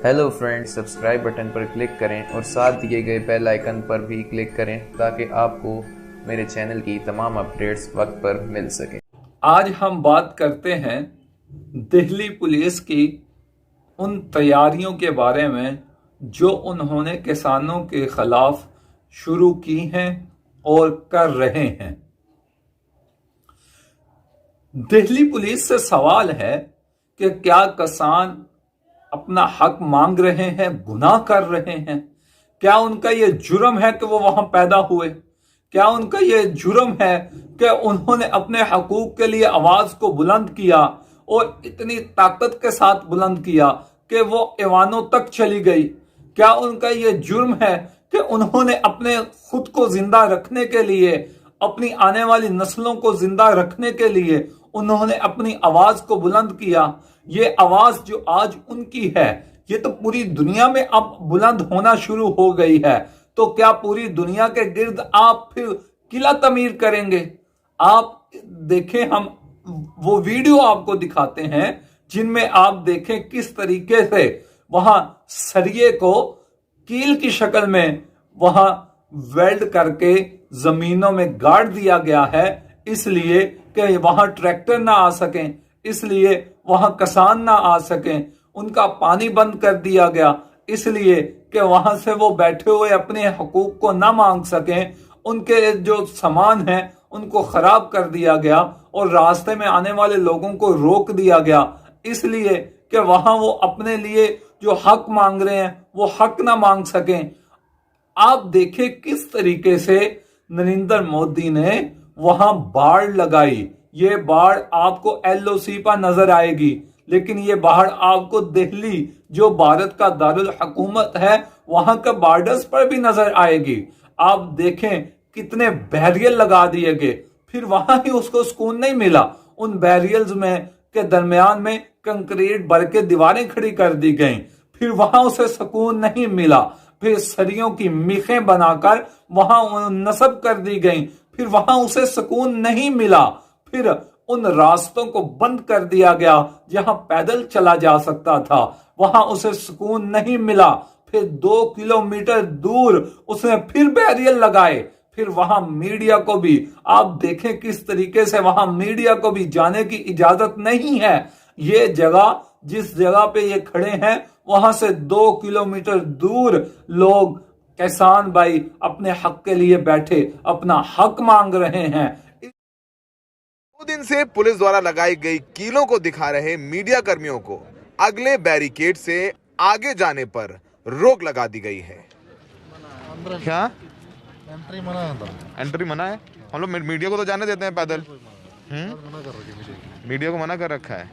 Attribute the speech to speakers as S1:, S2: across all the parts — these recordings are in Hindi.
S1: हेलो फ्रेंड्स, सब्सक्राइब बटन पर क्लिक करें और साथ दिए गए बेल आइकन पर भी क्लिक करें ताकि आपको मेरे चैनल की तमाम अपडेट्स वक्त पर मिल सके।
S2: आज हम बात करते हैं दिल्ली पुलिस की उन तैयारियों के बारे में जो उन्होंने किसानों के खिलाफ शुरू की हैं और कर रहे हैं। दिल्ली पुलिस से सवाल है कि क्या किसान अपना हक मांग रहे हैं, गुनाह कर रहे हैं? क्या उनका यह जुर्म है कि वो वहां पैदा हुए? क्या उनका यह जुर्म है कि उन्होंने अपने हकूक के लिए आवाज को बुलंद किया और इतनी ताकत के साथ बुलंद किया कि वो ऐवानों तक चली गई? क्या उनका यह जुर्म है कि उन्होंने अपने खुद को जिंदा रखने के लिए, अपनी आने वाली नस्लों को जिंदा रखने के लिए उन्होंने अपनी आवाज को बुलंद किया? ये आवाज जो आज उनकी है, ये तो पूरी दुनिया में अब बुलंद होना शुरू हो गई है। तो क्या पूरी दुनिया के गिर्द आप फिर किला तमीर करेंगे? आप देखें, हम वो वीडियो आपको दिखाते हैं जिनमें आप देखें किस तरीके से वहां सरिये को कील की शक्ल में वहां वेल्ड करके जमीनों में गाड़ दिया गया है, इसलिए कि वहां ट्रैक्टर ना आ सकें, इसलिए वहां किसान ना आ सकें। उनका पानी बंद कर दिया गया इसलिए कि वहां से वो बैठे हुए अपने हकूक को ना मांग सकें। उनके जो सामान है उनको खराब कर दिया गया और रास्ते में आने वाले लोगों को रोक दिया गया, इसलिए कि वहां वो अपने लिए जो हक मांग रहे हैं वो हक ना मांग सकें। आप देखें किस तरीके से नरेंद्र मोदी ने वहां बाढ़ लगाई। ये बाढ़ आपको एलओसी पर नजर आएगी, लेकिन ये बाढ़ आपको दिल्ली जो भारत का दारुल हुकूमत है वहां के बॉर्डर्स पर भी नजर आएगी। आप देखें कितने बैरियर लगा दिए गए, फिर वहां ही उसको सुकून नहीं मिला। उन बैरियर्स में के दरमियान में कंक्रीट भर के दीवारें खड़ी कर दी गई, फिर वहां उसे सुकून नहीं मिला। फिर सरियों की मीखें बनाकर वहां नस्ब कर दी गई, फिर वहां उसे सुकून नहीं मिला। फिर उन रास्तों को बंद कर दिया गया जहां पैदल चला जा सकता था, वहां उसे सुकून नहीं मिला। फिर 2 किलोमीटर दूर उसने फिर बैरियर लगाए। फिर वहां मीडिया को भी आप देखें किस तरीके से वहां मीडिया को भी जाने की इजाजत नहीं है। ये जगह, जिस जगह पे ये खड़े हैं, वहां से 2 किलोमीटर दूर लोग, किसान भाई अपने हक के लिए बैठे अपना हक मांग रहे हैं।
S3: 2 दिन से पुलिस द्वारा लगाई गई कीलों को दिखा रहे मीडिया कर्मियों को अगले बैरिकेड से आगे जाने पर रोक लगा दी गई है। क्या
S4: एंट्री मना है?
S3: एंट्री मना है? हम लोग मीडिया को तो जाने देते हैं पैदल। मीडिया को मना कर रखा है।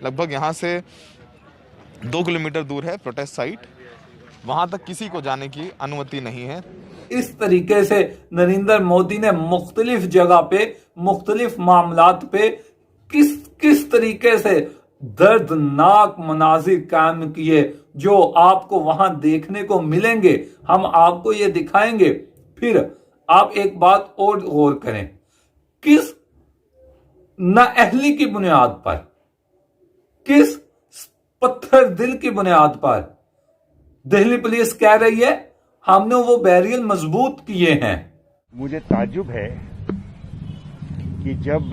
S3: लगभग यहाँ से 2 किलोमीटर दूर है प्रोटेस्ट साइट, वहां तक किसी को जाने की अनुमति नहीं है।
S2: इस तरीके से नरेंद्र मोदी ने मुख्तलिफ जगह पे, मुख्तलिफ मामलात पे किस किस तरीके से दर्दनाक मनाजिर कायम किए जो आपको वहां देखने को मिलेंगे। हम आपको ये दिखाएंगे। फिर आप एक बात और गौर करें, किस नाअहली की बुनियाद पर, किस पत्थर दिल की बुनियाद पर दिल्ली पुलिस कह रही है हमने वो बैरियर मजबूत किए हैं।
S4: मुझे ताज्जुब है कि जब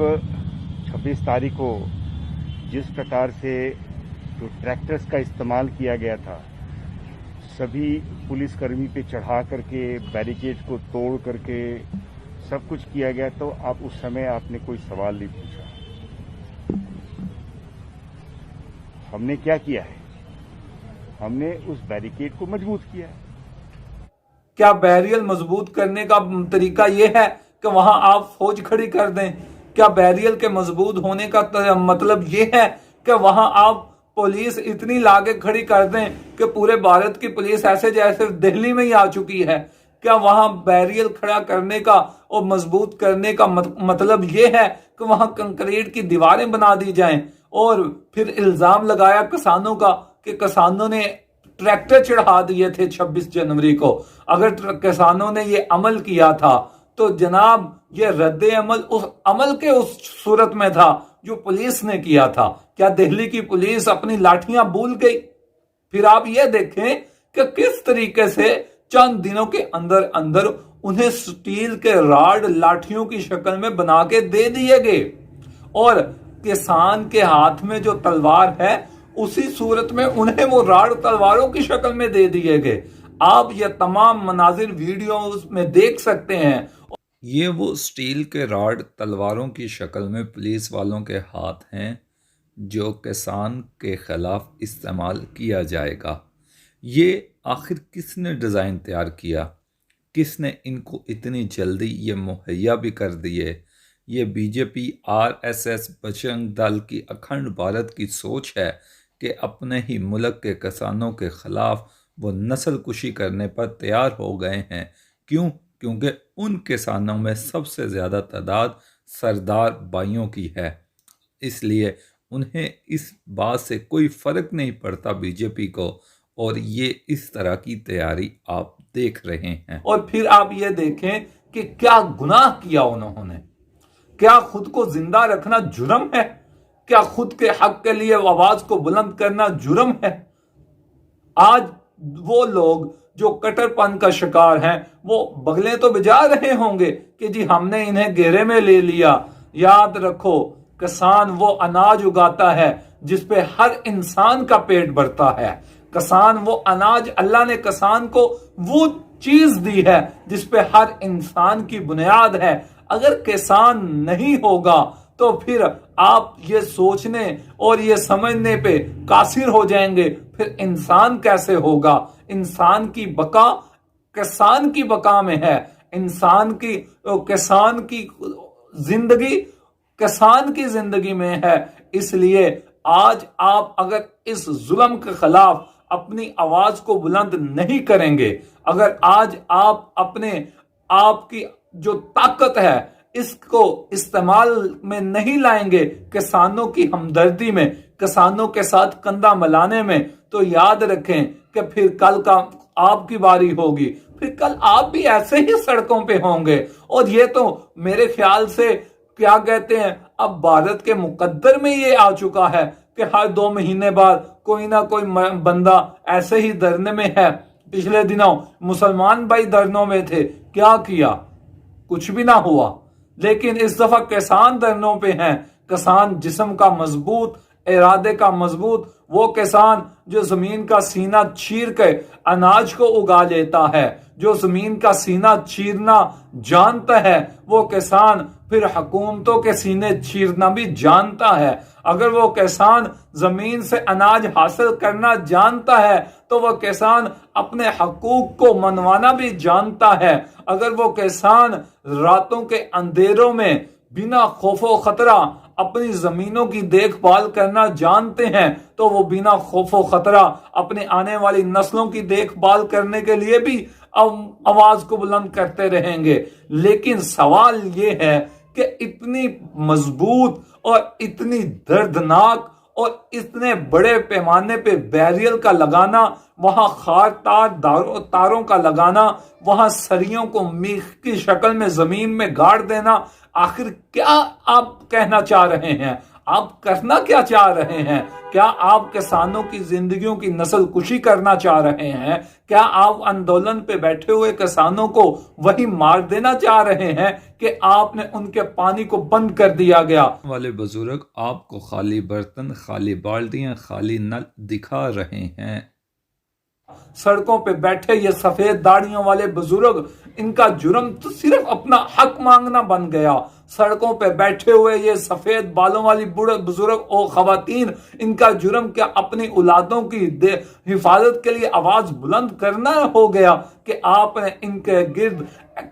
S4: 26 तारीख को जिस प्रकार से जो ट्रैक्टर्स का इस्तेमाल किया गया था, सभी पुलिसकर्मी पे चढ़ा करके बैरिकेड को तोड़ करके सब कुछ किया गया, तो आप उस समय आपने कोई सवाल नहीं पूछा। हमने क्या किया है? हमने उस बैरिकेड को मजबूत किया है।
S2: क्या बैरियर मजबूत करने का तरीका यह है कि वहां आप फौज खड़ी कर दें? क्या बैरियर के मजबूत होने का मतलब यह है कि वहां आप पुलिस इतनी लागे खड़ी कर दें कि पूरे भारत की पुलिस ऐसे जैसे दिल्ली में ही आ चुकी है? क्या वहां बैरियर खड़ा करने का और मजबूत करने का मतलब यह है कि वहां कंक्रीट की दीवारें बना दी जाएं? और फिर इल्जाम लगाया किसानों का कि किसानों ने ट्रैक्टर चढ़ा दिए थे 26 जनवरी को। अगर किसानों ने ये अमल किया था तो जनाब ये रद्द अमल उस अमल के उस सूरत में था जो पुलिस ने किया था। क्या दिल्ली की पुलिस अपनी लाठियां भूल गई? फिर आप ये देखें कि किस तरीके से चंद दिनों के अंदर अंदर उन्हें स्टील के राड लाठियों की शक्ल में बना के दे दिए गए, और किसान के हाथ में जो तलवार है उसी सूरत में उन्हें वो राड तलवारों की शक्ल में दे दिए गए। आप ये तमाम मनाजिर वीडियोस में देख सकते हैं।
S5: ये वो स्टील के राड तलवारों की शक्ल में पुलिस वालों के हाथ हैं जो किसान के खिलाफ इस्तेमाल किया जाएगा। ये आखिर किसने डिज़ाइन तैयार किया, किसने इनको इतनी जल्दी ये मुहैया भी कर दिए? ये बीजेपी आरएसएस बजरंग दल की अखंड भारत की सोच है कि अपने ही मुल्क के किसानों के खिलाफ वो नस्ल कुशी करने पर तैयार हो गए हैं। क्यों? क्योंकि उन किसानों में सबसे ज़्यादा तादाद सरदार भाइयों की है, इसलिए उन्हें इस बात से कोई फ़र्क नहीं पड़ता बीजेपी को, और ये इस तरह की तैयारी आप देख रहे हैं।
S2: और फिर आप ये देखें कि क्या गुनाह किया उन्होंने। क्या खुद को जिंदा रखना जुर्म है? क्या खुद के हक के लिए आवाज को बुलंद करना जुर्म है? आज वो लोग जो कट्टरपन का शिकार हैं वो बगले तो बजा रहे होंगे कि जी हमने इन्हें घेरे में ले लिया। याद रखो, किसान वो अनाज उगाता है जिस पे हर इंसान का पेट भरता है। किसान वो अनाज, अल्लाह ने किसान को वो चीज दी है जिस पे हर इंसान की बुनियाद है। अगर किसान नहीं होगा तो फिर आप ये सोचने और ये समझने पे कासिर हो जाएंगे, फिर इंसान कैसे होगा? इंसान की बका किसान की बका में है। किसान की जिंदगी किसान की जिंदगी में है। इसलिए आज आप अगर इस जुल्म के खिलाफ अपनी आवाज को बुलंद नहीं करेंगे, अगर आज आप अपने आप की जो ताकत है इसको इस्तेमाल में नहीं लाएंगे किसानों की हमदर्दी में, किसानों के साथ कंधा मिलाने में, तो याद रखें कि फिर कल का आपकी बारी होगी, फिर कल आप भी ऐसे ही सड़कों पे होंगे। और ये तो मेरे ख्याल से क्या कहते हैं, अब भारत के मुकद्दर में ये आ चुका है कि हर 2 महीने बाद कोई ना कोई बंदा ऐसे ही धरने में है। पिछले दिनों मुसलमान भाई धरनों में थे, क्या किया? कुछ भी ना हुआ। लेकिन इस दफा किसान धरनों पे हैं। किसान जिस्म का मजबूत, इरादे का मजबूत, वो किसान जो जमीन का सीना चीर के अनाज को उगा लेता है, जो जमीन का सीना चीरना जानता है, वो किसान फिर हुकूमतों के सीने चीरना भी जानता है। अगर वो किसान जमीन से अनाज हासिल करना जानता है तो वो किसान अपने हकूक को मनवाना भी जानता है। अगर वो किसान रातों के अंधेरों में बिना खौफो खतरा अपनी जमीनों की देखभाल करना जानते हैं तो वो बिना खौफो खतरा अपने आने वाली नस्लों की देखभाल करने के लिए भी आवाज को बुलंद करते रहेंगे। लेकिन सवाल ये है कि इतनी मजबूत और इतनी दर्दनाक और इतने बड़े पैमाने पे बैरियल का लगाना, वहां खार तारों का लगाना, वहां सरियों को मीख की शक्ल में जमीन में गाड़ देना, आखिर क्या आप कहना चाह रहे हैं? आप करना क्या चाह रहे हैं? क्या आप किसानों की जिंदगियों की नस्ल कुशी करना चाह रहे हैं? क्या आप आंदोलन पे बैठे हुए किसानों को वही मार देना चाह रहे हैं कि आपने उनके पानी को बंद कर दिया गया?
S5: वाले बुजुर्ग आपको खाली बर्तन, खाली बाल्टियां, खाली नल दिखा रहे हैं।
S2: सड़कों पे बैठे ये सफेद दाढ़ियों वाले बुजुर्ग, इनका जुर्म तो सिर्फ अपना हक मांगना बन गया। सड़कों पे बैठे हुए ये सफेद बालों वाली बूढ़े बुजुर्ग और खवातीन, इनका जुर्म क्या अपनी औलादों की हिफाजत के लिए आवाज बुलंद करना हो गया कि आपने इनके गिर्द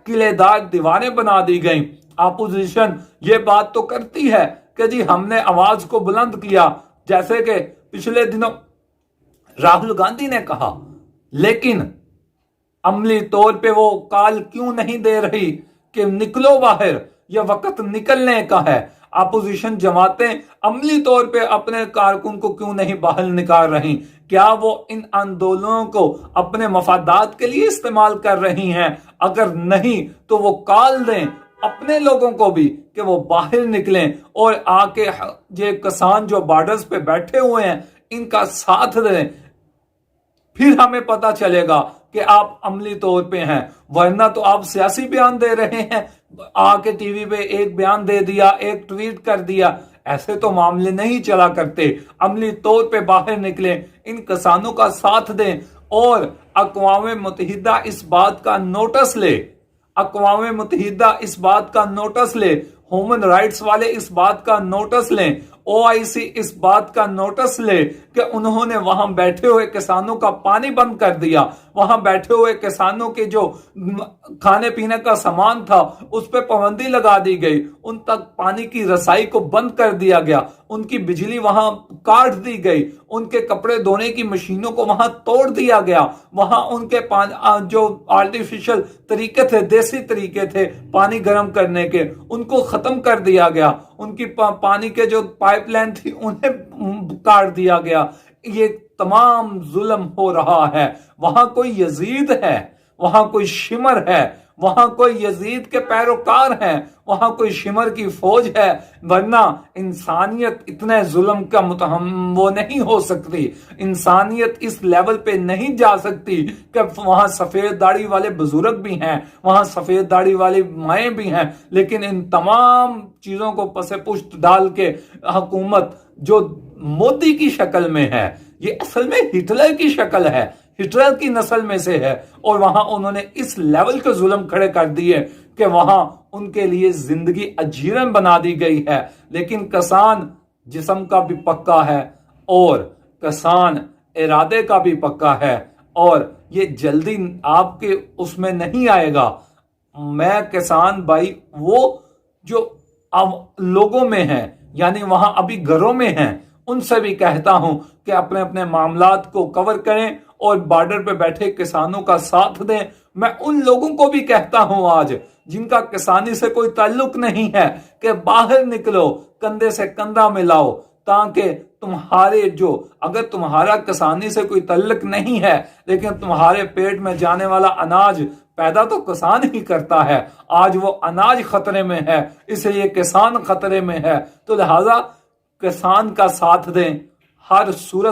S2: किलेदार दीवारें बना दी गई। अपोजिशन ये बात तो करती है कि जी हमने आवाज को बुलंद किया, जैसे कि पिछले दिनों राहुल गांधी ने कहा, लेकिन अमली तौर पे वो कॉल क्यों नहीं दे रही कि निकलो बाहर, यह वक्त निकलने का है। अपोजिशन जमातें अमली तौर पे अपने कारकुन को क्यों नहीं बाहर निकाल रही? क्या वो इन आंदोलनों को अपने मफादात के लिए इस्तेमाल कर रही हैं? अगर नहीं तो वो कॉल दें अपने लोगों को भी कि वो बाहर निकलें और आके ये किसान जो बॉर्डर्स पे बैठे हुए हैं इनका साथ दें। फिर हमें पता चलेगा कि आप अमली तौर पे हैं, वरना तो आप सियासी बयान दे रहे हैं। आके टीवी पे एक बयान दे दिया, एक ट्वीट कर दिया, ऐसे तो मामले नहीं चला करते। अमली तौर पे बाहर निकले, इन किसानों का साथ दें और अक़वाम मुत्तहिदा इस बात का नोटिस ले, अक़वाम मुत्तहिदा इस बात का नोटिस ले, ह्यूमन राइट्स वाले इस बात का नोटिस लें, OIC इस बात का नोटिस ले कि उन्होंने वहां बैठे हुए किसानों का पानी बंद कर दिया, वहां बैठे हुए किसानों के जो खाने पीने का सामान था उस पर पाबंदी लगा दी गई, उन तक पानी की रसाई को बंद कर दिया गया, उनकी बिजली वहां काट दी गई, उनके कपड़े धोने की मशीनों को वहां तोड़ दिया गया, वहां उनके जो आर्टिफिशियल तरीके थे, देसी तरीके थे पानी गर्म करने के, उनको खत्म कर दिया गया, उनकी पानी के जो पाइपलाइन थी उन्हें काट दिया गया। ये तमाम जुल्म हो रहा है। वहां कोई यजीद है, वहां कोई शिमर है, वहां कोई यजीद के पैरोकार हैं, वहां कोई शिमर की फौज है, वरना इंसानियत इतने जुल्म का मुतहम वो नहीं हो सकती। इंसानियत इस लेवल पे नहीं जा सकती कि वहां सफेद दाढ़ी वाले बुजुर्ग भी हैं, वहां सफेद दाढ़ी वाली माएँ भी हैं, लेकिन इन तमाम चीजों को पसे पुष्ट डाल के हुकूमत जो मोदी की शक्ल में है, ये असल में हिटलर की शक्ल है, हिटलर की नस्ल में से है, और वहां उन्होंने इस लेवल के जुल्म खड़े कर दिए कि वहां उनके लिए जिंदगी अजीरन बना दी गई है। लेकिन किसान जिस्म का भी पक्का है और किसान इरादे का भी पक्का है, और ये जल्दी आपके उसमें नहीं आएगा। मैं किसान भाई वो जो अब लोगों में है, यानी वहां अभी घरों में हैं, उनसे भी कहता हूं कि अपने अपने मामलात को कवर करें और बॉर्डर पे बैठे किसानों का साथ दें। मैं उन लोगों को भी कहता हूं आज जिनका किसानी से कोई ताल्लुक नहीं है कि बाहर निकलो, कंधे से कंधा मिलाओ, ताकि तुम्हारे जो अगर तुम्हारा किसानी से कोई ताल्लुक नहीं है लेकिन तुम्हारे पेट में जाने वाला अनाज पैदा तो किसान ही करता है, आज वो अनाज खतरे में है, इसलिए किसान खतरे में है, तो लिहाजा किसान का साथ दें हर सूरत